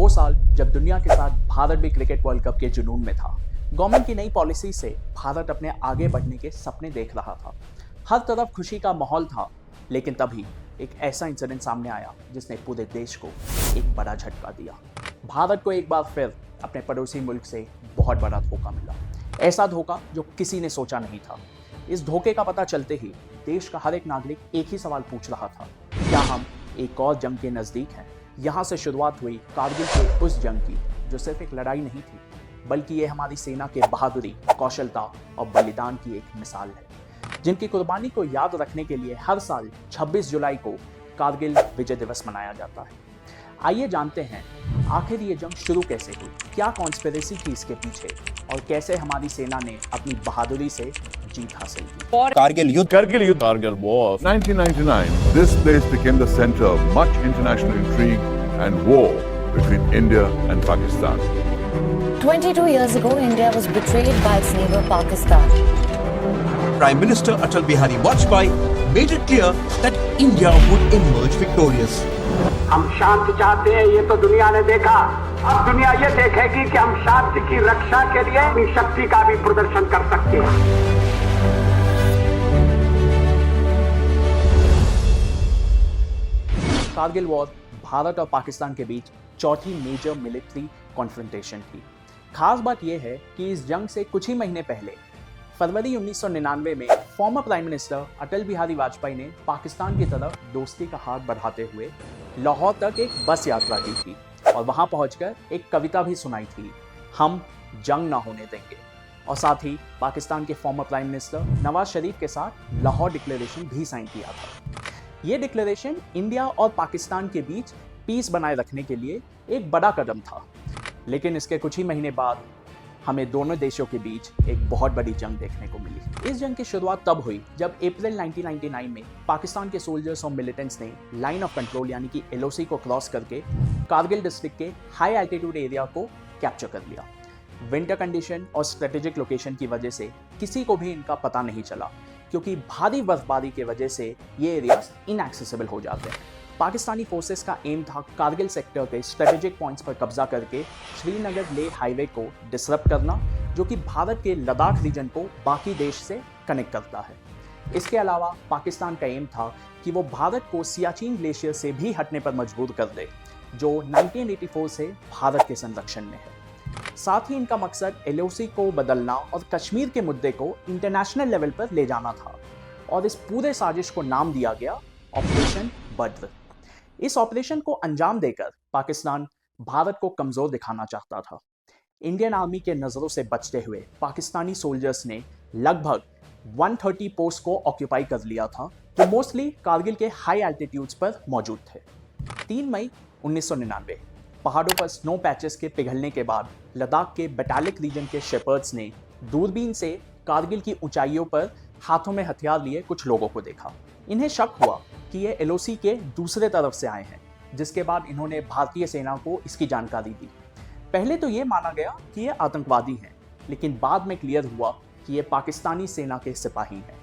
वो साल जब दुनिया के साथ भारत भी क्रिकेट वर्ल्ड कप के जुनून में था। गवर्नमेंट की नई पॉलिसी से भारत अपने आगे बढ़ने के सपने देख रहा था। हर तरफ खुशी का माहौल था, लेकिन तभी एक ऐसा इंसिडेंट सामने आया जिसने पूरे देश को एक बड़ा झटका दिया। भारत को एक बार फिर अपने पड़ोसी मुल्क से बहुत बड़ा धोखा मिला। ऐसा धोखा जो किसी ने सोचा नहीं था। इस धोखे का पता चलते ही देश का हर एक नागरिक एक ही सवाल पूछ रहा था, क्या हम एक और जंग के नजदीक हैं? यहाँ से शुरुआत हुई कारगिल के उस जंग की, जो सिर्फ एक लड़ाई नहीं थी, बल्कि ये हमारी सेना के बहादुरी, कौशलता और बलिदान की एक मिसाल है, जिनकी कुर्बानी को याद रखने के लिए हर साल 26 जुलाई को कारगिल विजय दिवस मनाया जाता है। आइए जानते हैं आखिर ये जंग शुरू कैसे हुई, क्या कॉन्स्पिरेसी थी इसके पीछे और कैसे हमारी सेना ने अपनी बहादुरी से जीत हासिल की। Kargil War 1999. This place became the center of much international intrigue and war between India and Pakistan. 22 years ago, India was betrayed by its neighbor Pakistan. Prime Minister Atal Bihari Vajpayee made it clear that India would emerge victorious. हम शांति चाहते हैं, ये तो दुनिया ने देखा। अब दुनिया ये देखेगी कि हम शांति की रक्षा के लिए अपनी शक्ति का भी प्रदर्शन कर सकते हैं। कारगिल वॉर भारत और पाकिस्तान के बीच चौथी मेजर मिलिट्री कॉन्फ्रंटेशन थी। खास बात यह है कि इस जंग से कुछ ही महीने पहले फरवरी 1999 में former prime minister Atal Bihari Vajpayee ने पाकिस्तान की तरफ दोस्ती का हाथ बढ़ाते हुए लाहौर तक एक बस यात्रा की थी और वहां पहुंचकर एक कविता भी सुनाई थी, हम जंग ना होने देंगे। और साथ ही पाकिस्तान के former prime minister Nawaz Sharif के साथ लाहौर डिक्लेरेशन भी साइन किया था। ये डिक्लेरेशन इंडिया और पाकिस्तान के बीच पीस बनाए रखने के लिए एक बड़ा कदम था, लेकिन इसके कुछ ही महीने बाद हमें दोनों देशों के बीच एक बहुत बड़ी जंग देखने को मिली। इस जंग की शुरुआत तब हुई जब अप्रैल 1999 में पाकिस्तान के सोल्जर्स और मिलिटेंट्स ने लाइन ऑफ कंट्रोल यानी कि LOC को क्रॉस करके कारगिल डिस्ट्रिक्ट के हाई एल्टीट्यूड एरिया को कैप्चर कर लिया। विंटर कंडीशन और स्ट्रेटेजिक लोकेशन की वजह से किसी को भी इनका पता नहीं चला, क्योंकि भारी बर्फबारी की वजह से ये एरियाज इनएक्सेसिबल हो जाते हैं। पाकिस्तानी फोर्सेस का एम था कारगिल सेक्टर के स्ट्रेटेजिक पॉइंट्स पर कब्जा करके श्रीनगर लेह हाईवे को डिसरप्ट करना, जो कि भारत के लद्दाख रीजन को बाकी देश से कनेक्ट करता है। इसके अलावा पाकिस्तान का एम था कि वो भारत को सियाचिन ग्लेशियर से भी हटने पर मजबूर कर दे, जो 1984 से भारत के संरक्षण में है। साथ ही इनका मकसद LOC को बदलना और कश्मीर के मुद्दे को इंटरनेशनल लेवल पर ले जाना था, और इस पूरे साजिश को नाम दिया गया ऑपरेशन बद्र। इस ऑपरेशन को अंजाम देकर पाकिस्तान भारत को कमजोर दिखाना चाहता था। इंडियन आर्मी के नजरों से बचते हुए पाकिस्तानी सोल्जर्स ने लगभग 130 पोस्ट को ऑक्यूपाई कर लिया था, जो मोस्टली कारगिल के हाई एल्टीट्यूड्स पर मौजूद थे। 3 मई 1999 पहाड़ों पर स्नो पैचेस के पिघलने के बाद लद्दाख के बटालिक रीजन के शेपर्ड्स ने दूरबीन से कारगिल की ऊंचाइयों पर हाथों में हथियार लिए कुछ लोगों को देखा। इन्हें शक हुआ कि ये LOC के दूसरे तरफ से आए हैं, जिसके बाद इन्होंने भारतीय सेना को इसकी जानकारी दी। पहले तो ये माना गया कि ये आतंकवादी हैं, लेकिन बाद में क्लियर हुआ कि ये पाकिस्तानी सेना के सिपाही हैं।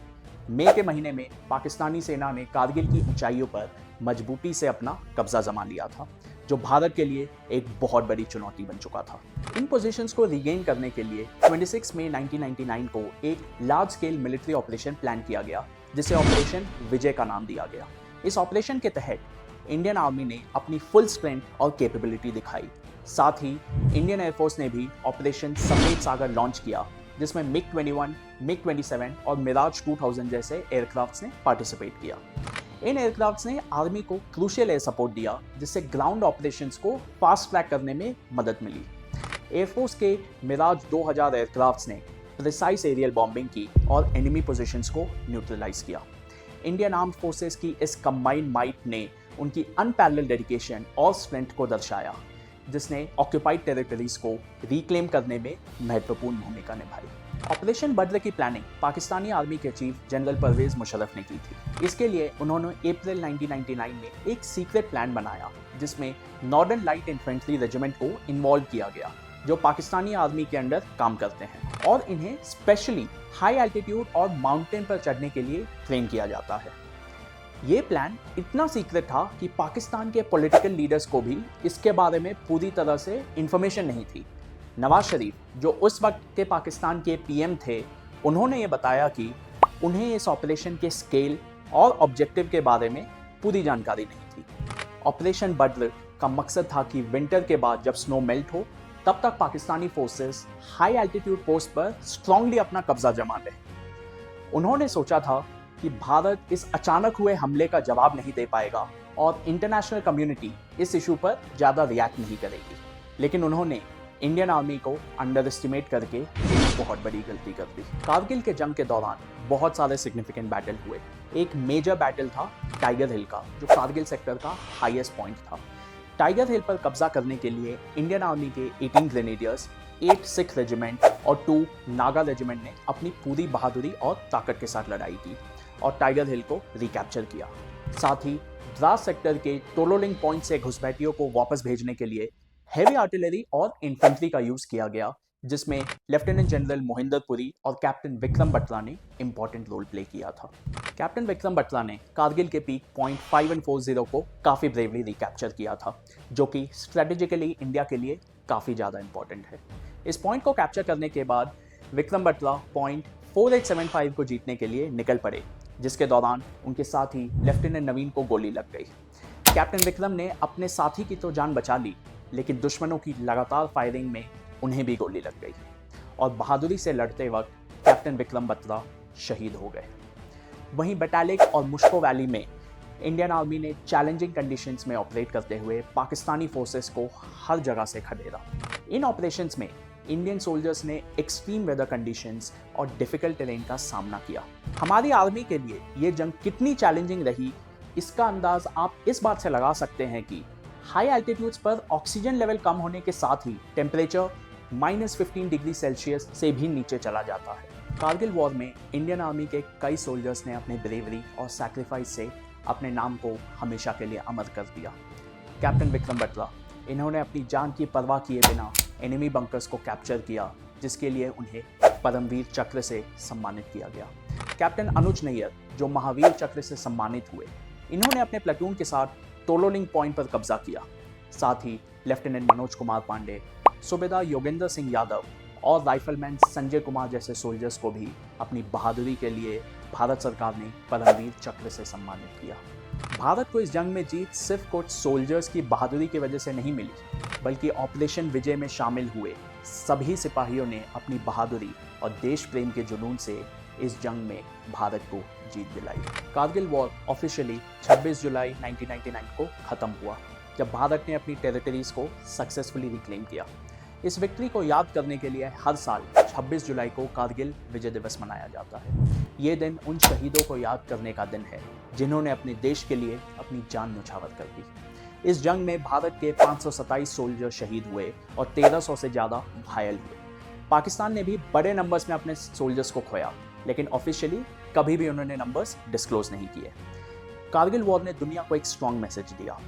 मई के महीने में पाकिस्तानी सेना ने कारगिल की ऊंचाइयों पर मजबूती से अपना कब्जा जमा लिया था, जो भारत के लिए एक बहुत बड़ी चुनौती बन चुका था। इन पोजीशंस को रीगेन करने के लिए 26 मई 1999 को एक large scale military operation plan किया गया, जिसे ऑपरेशन विजय का नाम दिया गया। इस ऑपरेशन के तहत इंडियन आर्मी ने अपनी फुल स्ट्रेंथ और कैपेबिलिटी दिखाई। साथ ही इंडियन एयरफोर्स ने भी ऑपरेशन सफेद सागर लॉन्च किया, जिसमें MiG-21, MiG-27 और मिराज 2000 जैसे एयरक्राफ्ट्स ने पार्टिसिपेट किया। इन एयरक्राफ्ट्स ने आर्मी को क्रूशियल एयर सपोर्ट दिया, जिससे ग्राउंड ऑपरेशंस को फास्ट ट्रैक करने में मदद मिली। एयरफोर्स के मिराज 2000 एयरक्राफ्ट्स ने प्रिसाइज एरियल बॉम्बिंग की और एनिमी पोजीशंस को न्यूट्रलाइज किया। इंडियन आर्म्ड फोर्सेस की इस कंबाइंड माइट ने उनकी अनपैरेलल डेडिकेशन और स्ट्रेंथ को दर्शाया, जिसने ऑक्यूपाइड टेरिटरीज को रिक्लेम करने में महत्वपूर्ण भूमिका निभाई। ऑपरेशन बद्र की प्लानिंग पाकिस्तानी आर्मी के चीफ जनरल परवेज मुशर्रफ ने की थी। इसके लिए उन्होंने अप्रैल 1999 में एक सीक्रेट प्लान बनाया, जिसमें नॉर्दर्न लाइट इन्फेंट्री रेजिमेंट को इन्वॉल्व किया गया, जो पाकिस्तानी आर्मी के अंडर काम करते हैं, और इन्हें स्पेशली हाई एल्टीट्यूड और माउंटेन पर चढ़ने के लिए ट्रेन किया जाता है। ये प्लान इतना सीक्रेट था कि पाकिस्तान के पॉलिटिकल लीडर्स को भी इसके बारे में पूरी तरह से इंफॉर्मेशन नहीं थी। नवाज शरीफ, जो उस वक्त के पाकिस्तान के पीएम थे, उन्होंने ये बताया कि उन्हें इस ऑपरेशन के स्केल और ऑब्जेक्टिव के बारे में पूरी जानकारी नहीं थी। ऑपरेशन बद्र का मकसद था कि विंटर के बाद जब स्नो मेल्ट हो तब तक Pakistani forces high altitude post पर स्ट्रांगली अपना कब्जा जमा लें। उन्होंने सोचा था कि भारत इस अचानक हुए हमले का जवाब नहीं दे पाएगा और इंटरनेशनल कम्युनिटी इस इशू पर ज़्यादा रिएक्ट नहीं करेगी, लेकिन उन्होंने इंडियन आर्मी को अंडर एस्टिमेट करके बहुत बड़ी गलती कर दी। कारगिल के जंग के दौरान बहुत सारे सिग्निफिकेंट बैटल हुए। एक मेजर बैटल था टाइगर हिल का, जो कारगिल सेक्टर का हाईएस्ट पॉइंट था। टाइगर हिल पर कब्जा करने के लिए इंडियन आर्मी के 18 ग्रेनेडियर्स, 8 सिख रेजिमेंट और 2 नागा रेजिमेंट ने अपनी पूरी बहादुरी और ताकत के साथ लड़ाई की और टाइगर हिल को रिकैप्चर किया। साथ ही द्रास सेक्टर के टोलोलिंग पॉइंट से घुसपैठियों को वापस भेजने के लिए हेवी आर्टिलरी और इन्फेंट्री का यूज किया गया, जिसमें लेफ्टिनेंट जनरल मोहिंदर पुरी और कैप्टन विक्रम बत्रा ने इंपॉर्टेंट रोल प्ले किया था। कैप्टन विक्रम बत्रा ने कारगिल के पीक पॉइंट 5140 को काफ़ी ब्रेवली रिकैप्चर किया था, जो कि स्ट्रेटेजिकली इंडिया के लिए काफ़ी ज़्यादा इंपॉर्टेंट है। इस पॉइंट को कैप्चर करने के बाद विक्रम बत्रा पॉइंट 4875 को जीतने के लिए निकल पड़े, जिसके दौरान उनके साथी लेफ्टिनेंट नवीन को गोली लग गई। कैप्टन विक्रम ने अपने साथी की तो जान बचा ली, लेकिन दुश्मनों की लगातार फायरिंग में उन्हें भी गोली लग गई और बहादुरी से लड़ते वक्त कैप्टन विक्रम बत्रा शहीद हो गए। वहीं बटालिक और मुश्को वैली में इंडियन आर्मी ने चैलेंजिंग कंडीशंस में ऑपरेट करते हुए पाकिस्तानी फोर्सेस को हर जगह से खदेड़ा। इन ऑपरेशंस में इंडियन सोल्जर्स ने एक्सट्रीम वेदर कंडीशंस और डिफिकल्ट टेरेन का सामना किया। हमारी आर्मी के लिए ये जंग कितनी चैलेंजिंग रही, इसका अंदाज आप इस बात से लगा सकते हैं कि हाई एल्टीट्यूड्स पर ऑक्सीजन लेवल कम होने के साथ ही टेम्परेचर -15 डिग्री सेल्सियस से भी नीचे चला जाता है। कारगिल वॉर में इंडियन आर्मी के कई सोल्जर्स ने अपने ब्रेवरी और सैक्रिफाइस से अपने नाम को हमेशा के लिए अमर कर दिया। कैप्टन विक्रम बत्रा, इन्होंने अपनी जान की परवाह किए बिना एनिमी बंकर्स को कैप्चर किया, जिसके लिए उन्हें परमवीर चक्र से सम्मानित किया गया। कैप्टन अनुज नैयर, जो महावीर चक्र से सम्मानित हुए, इन्होंने अपने प्लेटून के साथ टोलोलिंग पॉइंट पर कब्जा किया। साथ ही लेफ्टिनेंट मनोज कुमार पांडे, सूबेदार योगेंद्र सिंह यादव और राइफलमैन संजय कुमार जैसे सोल्जर्स को भी अपनी बहादुरी के लिए भारत सरकार ने परमवीर चक्र से सम्मानित किया। भारत को इस जंग में जीत सिर्फ कुछ सोल्जर्स की बहादुरी की वजह से नहीं मिली, बल्कि ऑपरेशन विजय में शामिल हुए सभी सिपाहियों ने अपनी बहादुरी और देश प्रेम के जुनून से इस जंग में भारत को जीत दिलाई। कारगिल वॉर ऑफिशियली 26 जुलाई 1999 को खत्म हुआ, जब भारत ने अपनी टेरिटरीज को सक्सेसफुली रिक्लेम किया। इस विक्ट्री को याद करने के लिए हर साल 26 जुलाई को कारगिल विजय दिवस मनाया जाता है। ये दिन उन शहीदों को याद करने का दिन है जिन्होंने अपने देश के लिए अपनी जान न्यौछावर कर दी। इस जंग में भारत के 527 सोल्जर शहीद हुए और 1300 से ज़्यादा घायल हुए। पाकिस्तान ने भी बड़े नंबर्स में अपने सोल्जर्स को खोया, लेकिन ऑफिशियली कभी भी उन्होंने नंबर्स डिस्क्लोज नहीं किए। कारगिल वॉर ने दुनिया को एक स्ट्रॉन्ग मैसेज दिया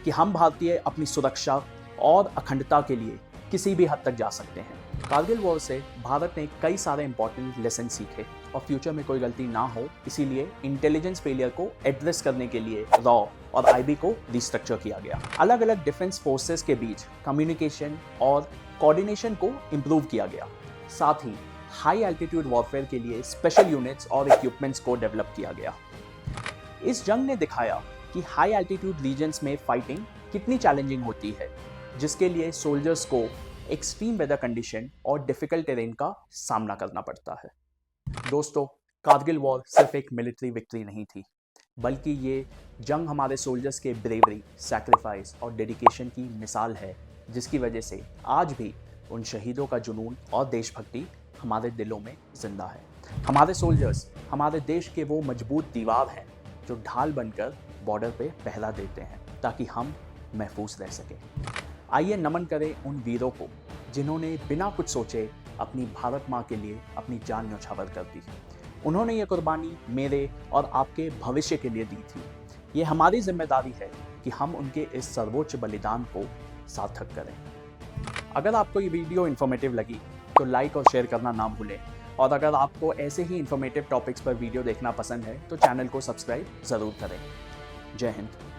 कि हम भारतीय अपनी सुरक्षा और अखंडता के लिए किसी भी हद तक जा सकते हैं। कारगिल वॉर से भारत ने कई सारे इंपॉर्टेंट लेसन सीखे और फ्यूचर में कोई गलती ना हो, इसीलिए इंटेलिजेंस फेलियर को एड्रेस करने के लिए रॉ और आईबी को रिस्ट्रक्चर किया गया। अलग अलग डिफेंस फोर्सेस के बीच कम्युनिकेशन और कोऑर्डिनेशन को इम्प्रूव किया गया। साथ ही हाई एल्टीट्यूड वॉरफेयर के लिए स्पेशल यूनिट्स और इक्विपमेंट्स को डेवलप किया गया। इस जंग ने दिखाया कि हाई एल्टीट्यूड रीजन्स में फाइटिंग कितनी चैलेंजिंग होती है, जिसके लिए सोल्जर्स को एक्सट्रीम वेदर कंडीशन और डिफिकल्ट टेरेन का सामना करना पड़ता है। दोस्तों, कारगिल वॉर सिर्फ एक मिलिट्री विक्ट्री नहीं थी, बल्कि ये जंग हमारे सोल्जर्स के ब्रेवरी, सैक्रिफाइस और डेडिकेशन की मिसाल है, जिसकी वजह से आज भी उन शहीदों का जुनून और देशभक्ति हमारे दिलों में जिंदा है। हमारे सोल्जर्स हमारे देश के वो मजबूत दीवार हैं जो ढाल बनकर बॉर्डर पे पहरा देते हैं ताकि हम महफूज रह सकें। आइए नमन करें उन वीरों को जिन्होंने बिना कुछ सोचे अपनी भारत माँ के लिए अपनी जान न्यौछावर कर दी। उन्होंने ये कुर्बानी मेरे और आपके भविष्य के लिए दी थी। ये हमारी जिम्मेदारी है कि हम उनके इस सर्वोच्च बलिदान को सार्थक करें। अगर आपको ये वीडियो इन्फॉर्मेटिव लगी तो लाइक और शेयर करना ना भूलें और अगर आपको ऐसे ही इंफॉर्मेटिव टॉपिक्स पर वीडियो देखना पसंद है तो चैनल को सब्सक्राइब ज़रूर करें। जय हिंद।